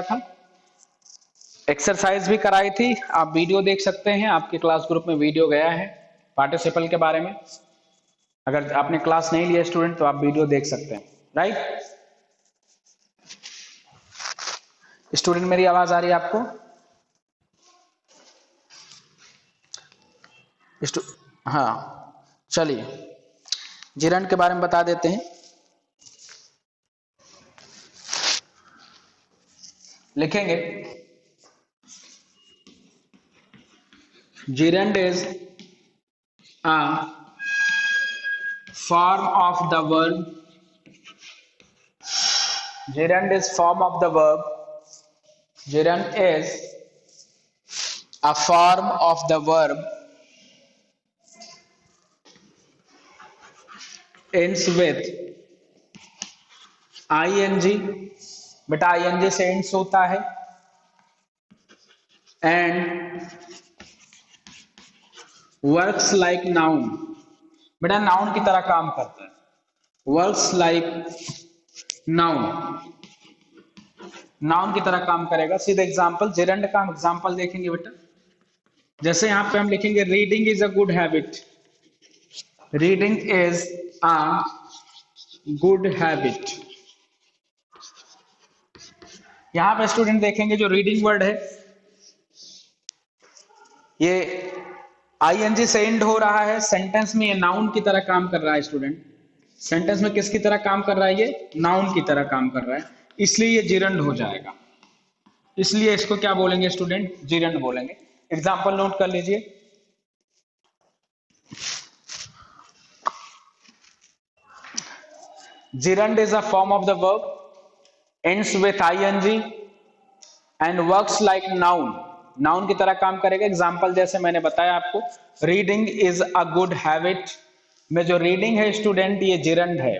था, एक्सरसाइज भी कराई थी। आप वीडियो देख सकते हैं, आपके क्लास ग्रुप में वीडियो गया है पार्टिसिपल के बारे में। अगर आपने क्लास नहीं लिया स्टूडेंट तो आप वीडियो देख सकते हैं, राइट। स्टूडेंट मेरी आवाज आ रही है आपको? हाँ, चलिए जिरंड के बारे में बता देते हैं। लिखेंगे gerund is a form of the verb. Gerund is form of the verb. Gerund is a form of the verb ends with ing. बेटा ing से ends होता है and works like noun. बेटा नाउन की तरह काम करता है, works like noun, नाउन की तरह काम करेगा। सीधे एग्जांपल जिरंड का हम एग्जांपल देखेंगे बेटा। जैसे यहां पे हम लिखेंगे reading is a good habit. Reading is a good habit. यहां पे स्टूडेंट देखेंगे जो रीडिंग वर्ड है ये आईएनजी से एंड हो रहा है। सेंटेंस में ये नाउन की तरह काम कर रहा है स्टूडेंट। सेंटेंस में किसकी तरह काम कर रहा है? ये नाउन की तरह काम कर रहा है, इसलिए ये जिरंड हो जाएगा। इसलिए इसको क्या बोलेंगे स्टूडेंट? जिरंड बोलेंगे। एग्जांपल नोट कर लीजिए। Gerund is a form of the verb, ends with ing and works like noun. Noun की तरह काम करेगा। एग्जाम्पल जैसे मैंने बताया आपको, reading is a good habit में जो रीडिंग है स्टूडेंट ये जिरंड है।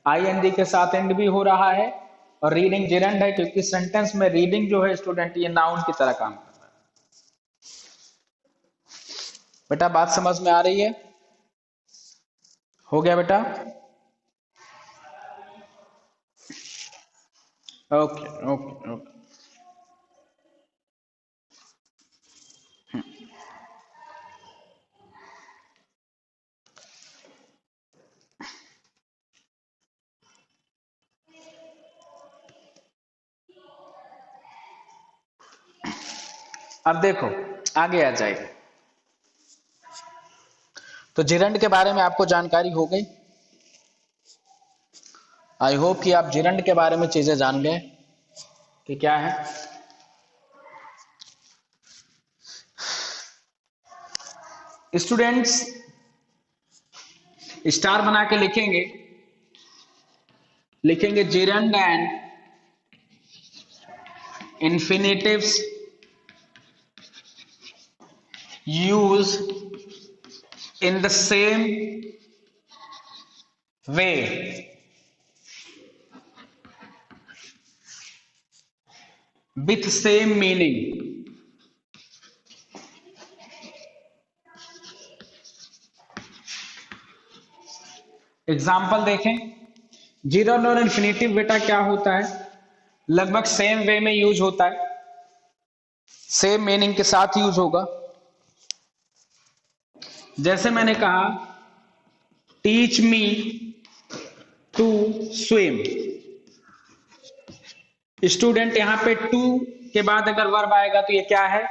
आईएनजी के साथ एंड भी हो रहा है और रीडिंग जिरंड है क्योंकि सेंटेंस में रीडिंग जो है स्टूडेंट ये नाउन की तरह काम कर रहा है। बेटा बात समझ में आ रही है? हो गया बेटा? Okay okay okay. अब देखो आगे आ जाइए। तो जिरंड के बारे में आपको जानकारी हो गई। आई होप कि आप जिरंड के बारे में चीजें जान गए कि क्या है। स्टूडेंट्स स्टार बना के लिखेंगे, लिखेंगे gerund and infinitives use in the same way with same meaning. Example देखें, जिरंड और इन्फिनिटिव बेटा क्या होता है? लगभग सेम वे में यूज होता है, सेम मीनिंग के साथ यूज होगा। जैसे मैंने कहा teach me to swim. Student यहां पे टू के बाद अगर वर्ब आएगा तो ये क्या है?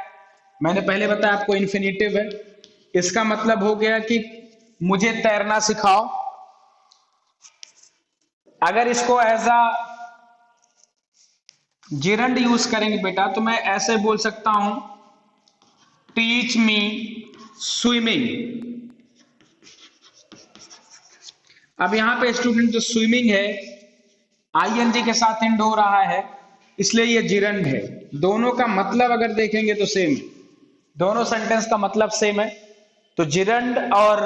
मैंने पहले बताया आपको इन्फिनिटिव है। इसका मतलब हो गया कि मुझे तैरना सिखाओ। अगर इसको एज अ जिरंड यूज करेंगे बेटा तो मैं ऐसे बोल सकता हूं टीच मी स्विमिंग। अब यहां पे स्टूडेंट जो स्विमिंग है आईएनजी के साथ एंड हो रहा है इसलिए ये जिरंड है। दोनों का मतलब अगर देखेंगे तो सेम, दोनों सेंटेंस का मतलब सेम है। तो जिरंड और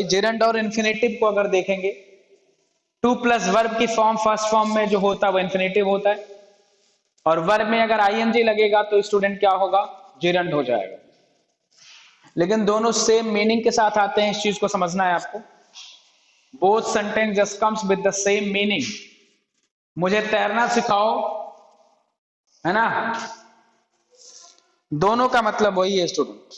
जिरंड और इन्फिनेटिव को अगर देखेंगे टू प्लस वर्ब की फॉर्म फर्स्ट फॉर्म में जो होता है वो इन्फिनेटिव होता है और वर्ब में अगर आईएनजी लगेगा तो स्टूडेंट क्या होगा? जिरंड हो जाएगा। लेकिन दोनों सेम मीनिंग के साथ आते हैं, इस चीज को समझना है आपको। Both sentence just comes with the same meaning. मुझे तैरना सिखाओ है ना। दोनों का मतलब वही है स्टूडेंट,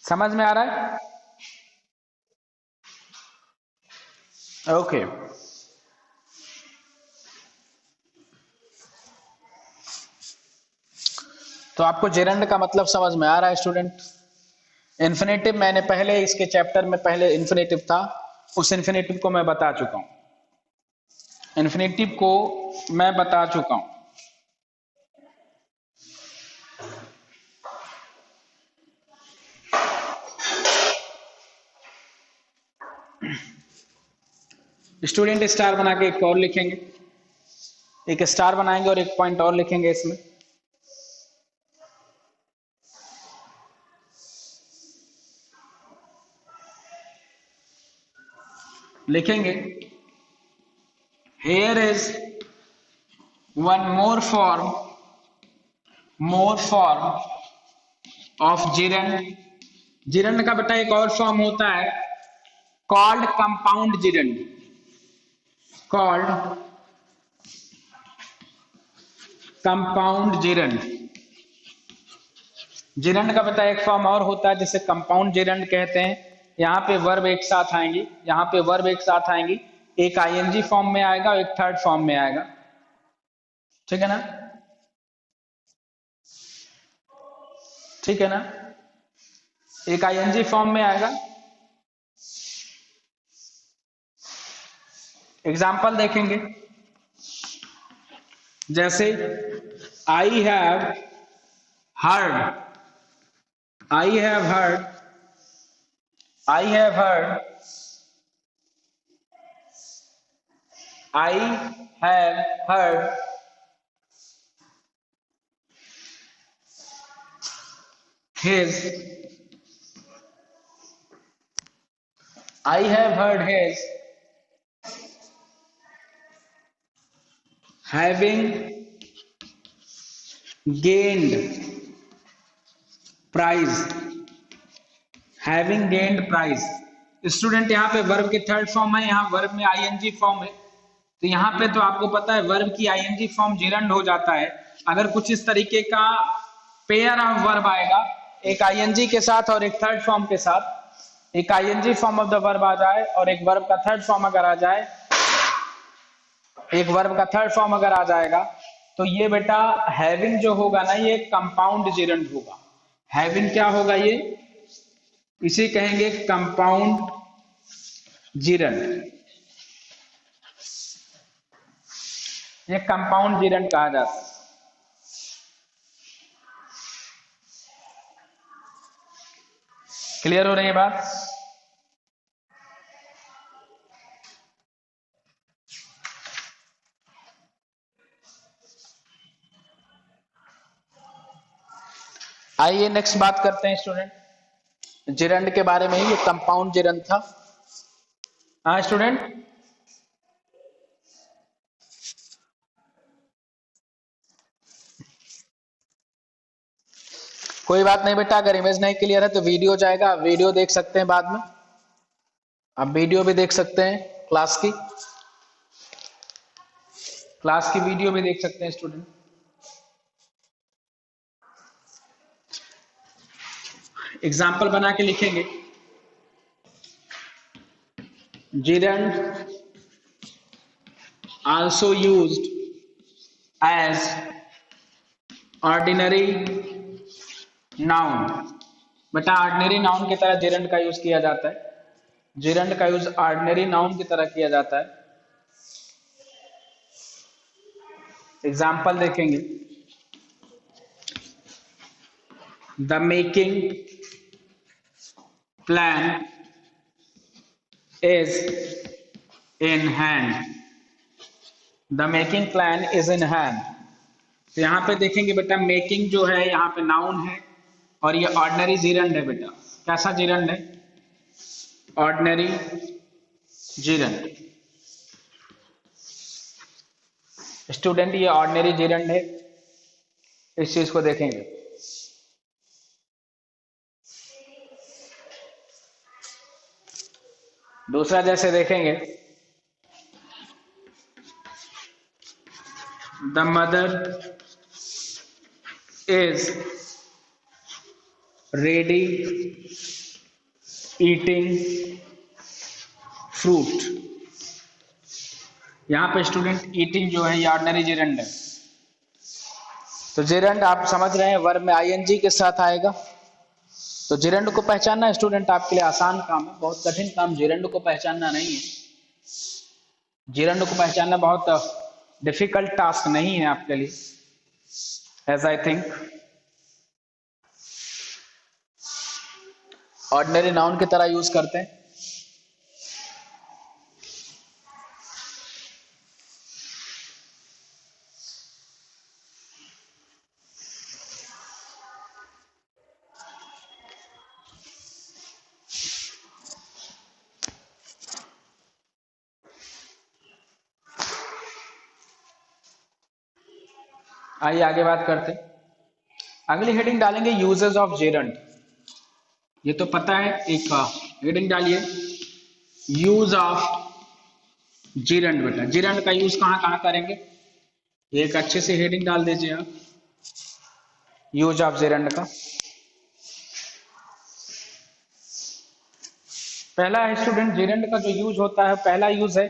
समझ में आ रहा है? ओके तो आपको जेरंड का मतलब समझ में आ रहा है स्टूडेंट। इन्फिनेटिव मैंने पहले इसके चैप्टर में पहले इन्फिनेटिव था, उस इन्फिनेटिव को मैं बता चुका हूं, इन्फिनेटिव को मैं बता चुका हूं। स्टूडेंट स्टार बना के एक और लिखेंगे, एक स्टार बनाएंगे और एक पॉइंट और लिखेंगे इसमें। लिखेंगे here is one more form of gerund। gerund का बेटा एक और फॉर्म होता है called compound gerund, called compound gerund। gerund का बेटा एक फॉर्म और होता है जिसे compound gerund कहते हैं। यहाँ पे वर्ब एक साथ आएंगी, यहाँ पे वर्ब एक साथ आएंगी, एक आईएनजी फॉर्म में आएगा और एक थर्ड फॉर्म में आएगा, ठीक है ना, ठीक है ना, एक आईएनजी फॉर्म में आएगा। एग्जाम्पल देखेंगे, जैसे I have heard, I have heard, I have heard, I have heard his, I have heard his having gained prize, having gained prize। Student यहाँ पे वर्ब की थर्ड फॉर्म है, यहाँ वर्ब में आईएनजी फॉर्म है, तो यहाँ पे तो आपको पता है वर्ब की आईएनजी फॉर्म जेरंड हो जाता है। अगर कुछ इस तरीके का पेयर ऑफ वर्ब आएगा, एक आईएनजी के साथ और एक थर्ड फॉर्म के साथ, एक ING form of the verb आ जाए और एक वर्ब का थर्ड फॉर्म अगर आ जाए, एक वर्ब का थर्ड फॉर्म अगर आ जाएगा, तो ये बेटा हैविंग जो होगा ना ये कंपाउंड जेरंड होगा। हैविंग क्या होगा ये, इसे कहेंगे कंपाउंड जेरंड, ये कंपाउंड जेरंड कहा जाता है। क्लियर हो रही है बात? आइए नेक्स्ट बात करते हैं स्टूडेंट जेरंड के बारे में ही, ये कंपाउंड जेरंड था। हाँ स्टूडेंट, कोई बात नहीं बेटा, अगर इमेज नहीं क्लियर है तो वीडियो जाएगा, वीडियो देख सकते हैं बाद में, आप वीडियो भी देख सकते हैं, क्लास की वीडियो भी देख सकते हैं स्टूडेंट। एग्जाम्पल बना के लिखेंगे, gerund also used as ordinary noun। बेटा ऑर्डिनरी नाउन की तरह जेरंड का यूज किया जाता है, जेरंड का यूज ऑर्डिनरी नाउन की तरह किया जाता है। एग्जाम्पल देखेंगे, the making plan is in hand, the making plan is in hand. तो यहां पे देखेंगे बेटा मेकिंग जो है यहाँ पे नाउन है और ये ऑर्डिनरी जेरंड है बेटा। कैसा जेरंड है? Ordinary gerund. स्टूडेंट ये ऑर्डिनरी जेरंड है, इस चीज को देखेंगे। दूसरा जैसे देखेंगे, the mother is ready eating fruit. यहां पे स्टूडेंट ईटिंग जो है ये ऑर्डिनरी जेरेंड है। तो जेरेंड आप समझ रहे हैं वर्ब में आईएनजी के साथ आएगा। तो जेरेंड को पहचानना स्टूडेंट आपके लिए आसान काम है, बहुत कठिन काम जेरेंड को पहचानना नहीं है। जेरेंड को पहचानना बहुत डिफिकल्ट टास्क नहीं है आपके लिए, as I think. Ordinary noun की तरह यूज करते हैं। आइए आगे बात करते हैं। अगली हेडिंग डालेंगे यूजेस ऑफ जेरेंड। ये तो पता है, एक हेडिंग डालिए यूज ऑफ जेरेंड। बेटा जेरेंड का यूज कहां कहां करेंगे, एक अच्छे से हेडिंग डाल दीजिए आप यूज ऑफ जेरेंड का। पहला है स्टूडेंट जेरेंड का जो यूज होता है, पहला यूज है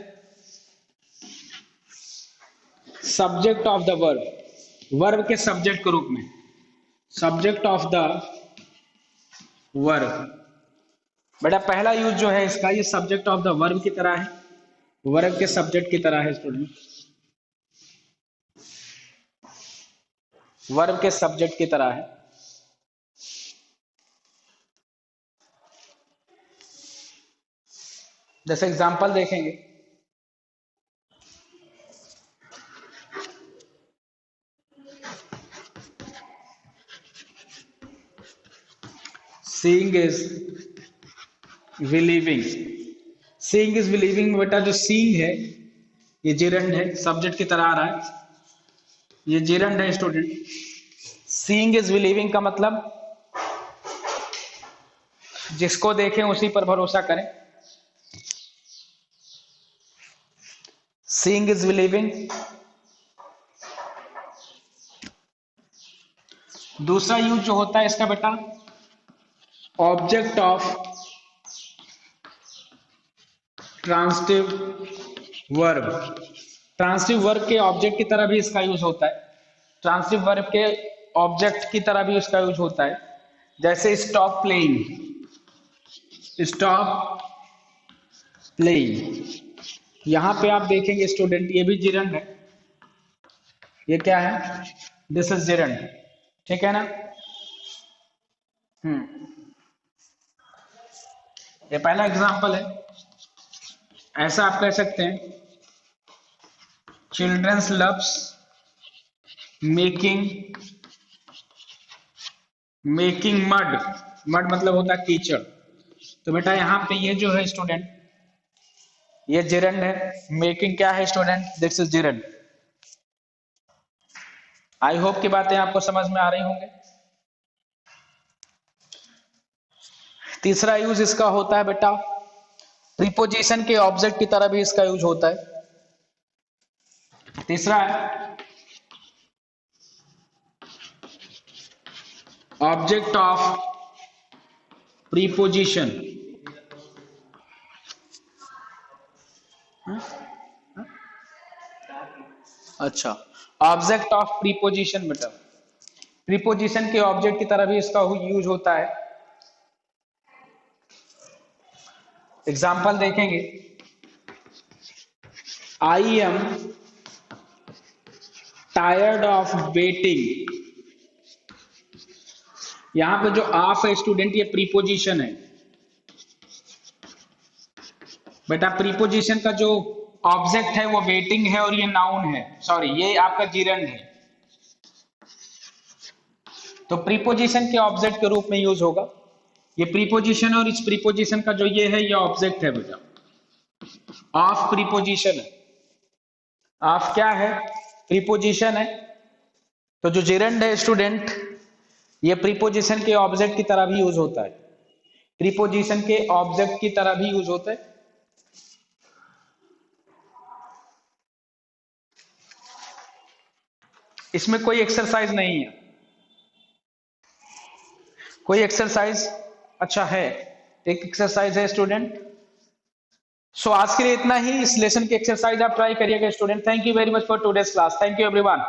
subject of the verb. Verb के सब्जेक्ट के रूप में, सब्जेक्ट ऑफ द वर्ब। बेटा पहला यूज जो है इसका, ये सब्जेक्ट ऑफ द वर्ब की तरह है, वर्ब के सब्जेक्ट की तरह है स्टूडेंट, वर्ब के सब्जेक्ट की तरह है। जैसे एग्जांपल देखेंगे, seeing is believing. Seeing is believing में बेटा जो सीइंग है ये जेरेंड है, सब्जेक्ट की तरह आ रहा है, ये जेरेंड है स्टूडेंट। सीइंग इज बिलीविंग का मतलब जिसको देखें उसी पर भरोसा करें। Seeing is believing. दूसरा यूज जो होता है इसका बेटा object of transitive verb. Transitive verb के ऑब्जेक्ट की तरह भी इसका यूज होता है, ट्रांसिटिव वर्ब के ऑब्जेक्ट की तरह भी इसका यूज होता है। जैसे स्टॉप प्लेइंग, स्टॉप प्लेइंग। यहां पे आप देखेंगे स्टूडेंट ये भी जेरेंड है, ये क्या है, दिस इज जेरेंड, ठीक है ना। ये पहला एग्जांपल है। ऐसा आप कह सकते हैं childrens loves making mud. Mud मतलब होता है कीचड़। तो बेटा यहाँ पे ये जो है स्टूडेंट ये जेरेंड है, मेकिंग क्या है student, this is gerund. I hope की बातें आपको समझ में आ रही होंगे। तीसरा यूज इसका होता है बेटा प्रीपोजिशन के ऑब्जेक्ट की तरह भी इसका यूज होता है। तीसरा है ऑब्जेक्ट ऑफ प्रीपोजिशन। अच्छा, ऑब्जेक्ट ऑफ प्रीपोजिशन बेटा प्रीपोजिशन के ऑब्जेक्ट की तरह भी इसका यूज होता है। एग्जाम्पल देखेंगे, I am tired of waiting. यहां पे जो ऑफ है स्टूडेंट ये प्रीपोजिशन है बेटा। प्रीपोजिशन का जो ऑब्जेक्ट है वो वेटिंग है और ये नाउन है, सॉरी ये आपका जेरेंड है। तो प्रीपोजिशन के ऑब्जेक्ट के रूप में यूज होगा। ये प्रीपोजिशन और इस प्रीपोजिशन का जो ये है ये ऑब्जेक्ट है बेटा, ऑफ प्रीपोजिशन है। ऑफ क्या है, प्रीपोजिशन है। तो जो जेरेंड है स्टूडेंट ये प्रीपोजिशन के ऑब्जेक्ट की तरह भी यूज होता है, प्रीपोजिशन के ऑब्जेक्ट की तरह भी यूज होता है। इसमें कोई एक्सरसाइज नहीं है, कोई एक्सरसाइज, अच्छा है, एक एक्सरसाइज है स्टूडेंट। सो आज के लिए इतना ही। इस लेसन की एक्सरसाइज आप ट्राई करिएगा student. Thank you very much for today's class. Thank you everyone.